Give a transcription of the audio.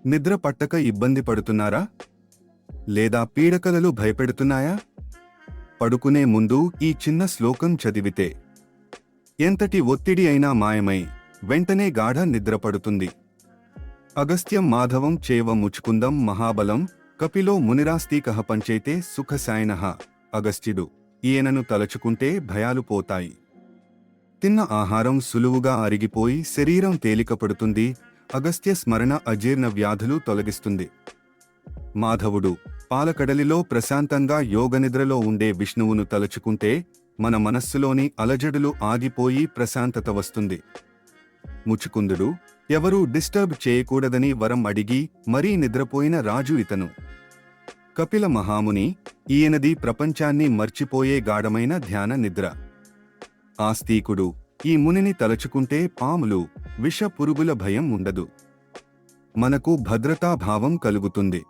నిద్ర పట్టక ఇబ్బంది పడుతున్నారా? లేదా పీడకలలు భయపెడుతున్నాయా? పడుకునే ముందు ఈ చిన్న శ్లోకం చదివితే ఎంతటి ఒత్తిడి అయినా మాయమై వెంటనే గాఢ నిద్ర పడుతుంది. అగస్త్యం మాధవం చేవ ముచుకుందం మహాబలం కపిలో మునిరాస్తీకః పంచైతే సుఖసాయనః. అగస్త్యుడు ఈయనను తలచుకుంటే భయాలు పోతాయి. తిన్న ఆహారం సులువుగా అరిగిపోయి శరీరం తేలికపడుతుంది. అగస్త్య స్మరణ అజీర్ణ వ్యాధులు తొలగిస్తుంది. మాధవుడు పాలకడలిలో ప్రశాంతంగా యోగనిద్రలో ఉండే విష్ణువును తలచుకుంటే మన మనస్సులోని అలజడులు ఆగిపోయి ప్రశాంతత వస్తుంది. ముచుకుందుడు ఎవరూ డిస్టర్బ్ చేయకూడదని వరం అడిగి మరీ నిద్రపోయిన రాజు ఇతను. కపిల మహాముని ఈయనది ప్రపంచాన్ని మర్చిపోయే గాఢమైన ధ్యాన నిద్ర. ఆస్తికుడు ఈ మునిని తలచుకుంటే పాములు, విష పురుగుల భయం ఉండదు. మనకు భద్రతాభావం కలుగుతుంది.